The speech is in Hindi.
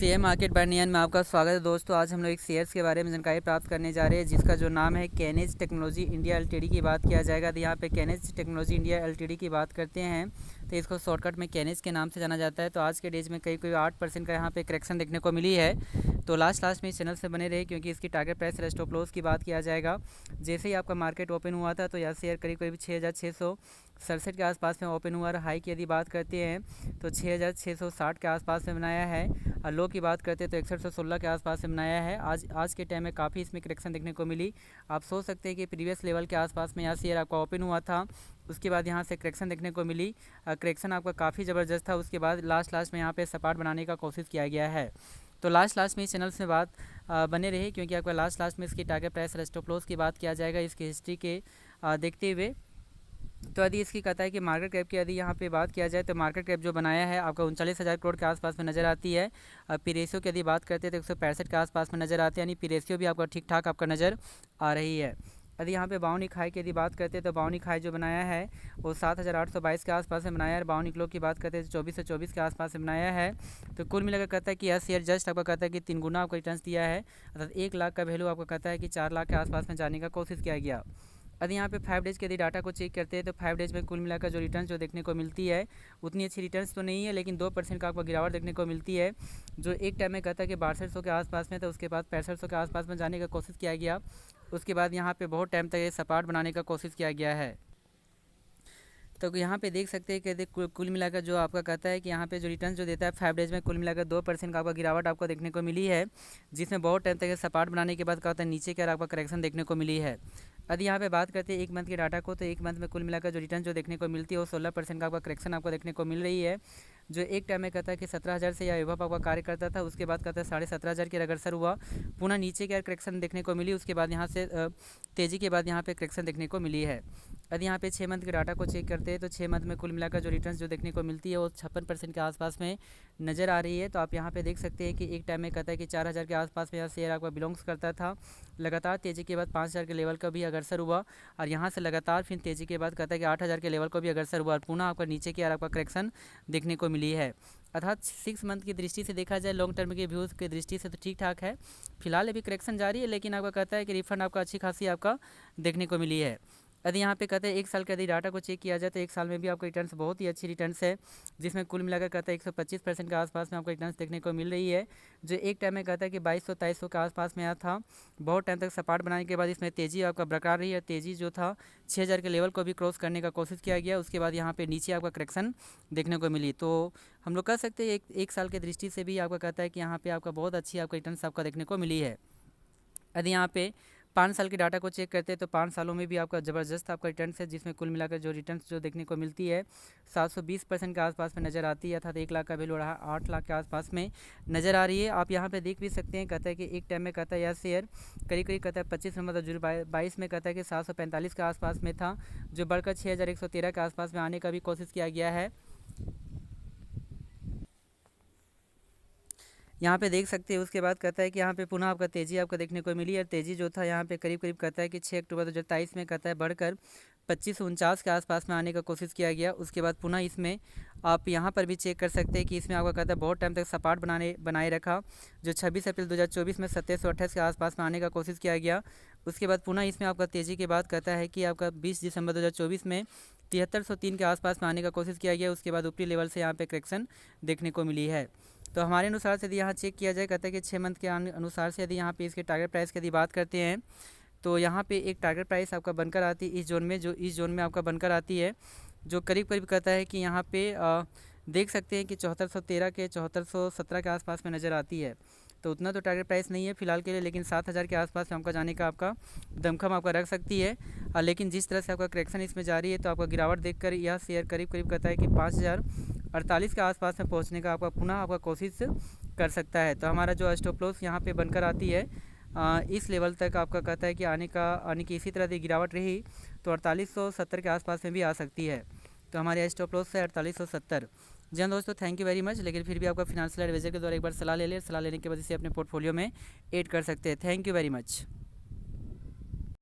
शेयर मार्केट बाय नियन में आपका स्वागत है दोस्तों। आज हम लोग एक शेयर्स के बारे में जानकारी प्राप्त करने जा रहे हैं जिसका जो नाम है कैनेज टेक्नोलॉजी इंडिया एलटीडी की बात किया जाएगा। तो यहाँ पे कैनेज टेक्नोलॉजी इंडिया एलटीडी की बात करते हैं तो इसको शॉर्टकट में कैनेज के नाम से जाना जाता है। तो आज के डेज में कई 8% का यहाँ पे करेक्शन देखने को मिली है। तो लास्ट में इस चैनल से बने रहे क्योंकि इसकी टारगेट प्राइस और स्टॉप लॉस की बात किया जाएगा। जैसे ही आपका मार्केट ओपन हुआ था तो यह शेयर करीब 6,667 के आसपास में ओपन हुआ। हाई की यदि बात करते हैं तो 6,660 के आसपास में बनाया है और लो की बात करते हैं तो 6116 के आसपास में बनाया है। आज के टाइम में काफ़ी इसमें करेक्शन देखने को मिली। आप सोच सकते हैं कि प्रीवियस लेवल के आसपास में यहाँ शेयर आपका ओपन हुआ था, उसके बाद यहाँ से करेक्शन देखने को मिली। करेक्शन आपका काफ़ी ज़बरदस्त था। उसके बाद लास्ट में यहाँ पे सपाट बनाने का कोशिश किया गया है। तो लास्ट में इस चैनल से बात बने रही क्योंकि आपका लास्ट में इसकी टारगेट प्राइस और स्टॉप लॉस की बात किया जाएगा इसकी हिस्ट्री के देखते हुए। तो यदि इसकी कहता है कि मार्केट कैप की यदि यहाँ पे बात किया जाए तो मार्केट कैप जो बनाया है आपका 39,000 करोड़ के आसपास में नज़र आती है। पी रेशियो की यदि बात करते हैं तो 165 के आसपास में नज़र आते हैं, यानी पी रेशियो भी आपका ठीक ठाक आपका नज़र आ रही है। यदि यहाँ पे बाउनिक हाई की यदि बात करते हैं तो बाउनिक हाई जो बनाया है वो 7,822 के आसपास में बनाया है। बाउनिक लो की बात करते हैं तो 2424 के आसपास में बनाया है। तो कुल मिलाकर कहता है कि यह शेयर जस्ट आपका कहता है कि 3 गुना आपको रिटर्न दिया है, अर्थात 1 लाख का वैल्यू आपको कहता है कि 4 लाख के आसपास में जाने का कोशिश किया गया। यदि यहाँ पे 5 डेज़ के यदि डाटा को चेक करते हैं तो 5 डेज़ में कुल मिलाकर जो रिटर्न जो देखने को मिलती है उतनी अच्छी रिटर्न्स तो नहीं है, लेकिन 2% का आपको गिरावट देखने को मिलती है। जो एक टाइम में कहता है कि 6200 के आसपास में था, उसके बाद 6500 के आसपास में जाने का कोशिश किया गया। उसके बाद यहाँ पे बहुत टाइम तक ये सपाट बनाने का कोशिश किया गया है। तो यहाँ पे देख सकते हैं कि कुल मिलाकर जो आपका कहता है कि यहाँ पे जो रिटर्न जो देता है 5 डेज़ में कुल मिलाकर 2% का आपका गिरावट आपको देखने को मिली है, जिसमें बहुत टाइम तक सपाट बनाने के बाद क्या होता है नीचे की आपका करेक्शन देखने को मिली है। यदि यहाँ पे बात करते हैं 1 मंथ के डाटा को तो 1 मंथ में कुल मिलाकर जो रिटर्न जो देखने को मिलती है वो 16% का आपका करेक्शन आपको देखने को मिल रही है। जो एक टाइम में कहता है कि 17,000 से या एबव आपका कार्य करता था, उसके बाद कहता है 17,500 की अग्रसर हुआ, पुनः नीचे की करेक्शन देखने को मिली। उसके बाद यहाँ से तेज़ी के बाद यहाँ पे करेक्शन देखने को मिली है। यदि यहाँ पे 6 मंथ के डाटा को चेक करते हैं तो 6 मंथ में कुल मिलाकर जो रिटर्न्स जो देखने को मिलती है वो 56% के आसपास में नज़र आ रही है। तो आप यहाँ पे देख सकते हैं कि एक टाइम में कहता है कि 4,000 के आसपास में यह शेयर आपका बिलोंग्स करता था। लगातार तेज़ी के बाद 5,000 के लेवल का भी अग्रसर हुआ और यहाँ से लगातार फिर तेज़ी के बाद कहता है कि 8,000 के लेवल को भी अग्रसर हुआ और पुनः आपका नीचे की आपका करेक्शन देखने को मिली है। अर्थात 6 मंथ की दृष्टि से देखा जाए, लॉन्ग टर्म के व्यूज़ की दृष्टि से तो ठीक ठाक है। फिलहाल अभी करेक्शन जारी है, लेकिन आपका कहता है कि रिफंड आपका अच्छी खासी आपका देखने को मिली है। यदि यहाँ पे कहते हैं 1 साल के यदि डाटा को चेक किया जाए तो 1 साल में भी आपको रिटर्न्स बहुत ही अच्छी रिटर्न्स है, जिसमें कुल मिलाकर कहता है 125% के आसपास में आपको रिटर्न्स देखने को मिल रही है। जो एक टाइम में कहता है कि 2200-2300 के आसपास में आया था, बहुत टाइम तक सपाट बनाने के बाद इसमें तेज़ी आपका बरकरार रही है। तेज़ी जो था 6,000 के लेवल को भी क्रॉस करने का कोशिश किया गया, उसके बाद यहाँ पे नीचे आपका करेक्शन देखने को मिली। तो हम लोग कह सकते हैं एक साल की दृष्टि से भी आपका कहता है कि यहाँ पे आपका बहुत अच्छी आपका रिटर्न्स आपका देखने को मिली है। यदि यहाँ पे 5 साल के डाटा को चेक करते हैं तो 5 सालों में भी आपका ज़बरदस्त आपका रिटर्न्स है, जिसमें कुल मिलाकर जो रिटर्न्स जो देखने को मिलती है 720% के आसपास में नज़र आती है, अर्थात 1 लाख का वैल्यू रहा 8 लाख के आसपास में नज़र आ रही है। आप यहाँ पे देख भी सकते हैं, कहता है कि एक टाइम में कहता है यह शेयर करीब कहता है 25 नवंबर 2022 में कहता है कि 745 के आसपास में था, जो बढ़कर 6,113 के आसपास में आने का भी कोशिश किया गया है। यहाँ पे देख सकते हैं। उसके बाद कहता है कि यहाँ पे पुनः आपका तेज़ी आपको देखने को मिली और तेज़ी जो था यहाँ पे करीब कहता है कि 6 अक्टूबर 2023 में कहता है बढ़कर 2549 के आसपास में आने का कोशिश किया गया। उसके बाद पुनः इसमें आप यहाँ पर भी चेक कर सकते हैं कि इसमें आपका कहता है बहुत टाइम तक सपाट बनाए रखा, जो 26 अप्रैल 2024 में 2728 के आसपास में आने का कोशिश किया गया। उसके बाद पुनः इसमें आपका तेज़ी के बाद कहता है कि आपका 20 दिसंबर 2024 में 7303 के आसपास में आने का कोशिश किया गया। उसके बाद ऊपरी लेवल से यहाँ पे करेक्शन देखने को मिली है। तो हमारे अनुसार से यदि यहाँ चेक किया जाए, कहता है कि 6 मंथ के अनुसार से यदि यहाँ पे इसके टारगेट प्राइस की यदि बात करते हैं तो यहाँ पे एक टारगेट प्राइस आपका बनकर आती है इस जोन में, जो इस जोन में आपका बनकर आती है, जो करीब कहता है कि यहाँ पे देख सकते हैं कि 7413 के 7417 के आसपास में नज़र आती है। तो उतना तो टारगेट प्राइस नहीं है फिलहाल के लिए, लेकिन 7,000 के आसपास में आपका जाने का आपका दमखम आपका रख सकती है। लेकिन जिस तरह से आपका करेक्शन इसमें जारी है तो आपका गिरावट देखकर यह शेयर करीब कहता है कि 5,048 के आसपास में पहुंचने का आपका पुनः आपका कोशिश कर सकता है। तो हमारा जो स्टॉप लॉस यहाँ पे बनकर आती है इस लेवल तक आपका कहता है कि आने की इसी तरह की गिरावट रही तो 4870 के आसपास में भी आ सकती है। तो हमारे स्टॉप लॉस है 4870। जी हाँ दोस्तों, थैंक यू वेरी मच। लेकिन फिर भी आपका फिनेंशियल एडवाइजर के द्वारा एक बार सलाह ले लें, सलाह लेने के बाद इसे अपने पोर्टफोलियो में ऐड कर सकते हैं। Thank you very much.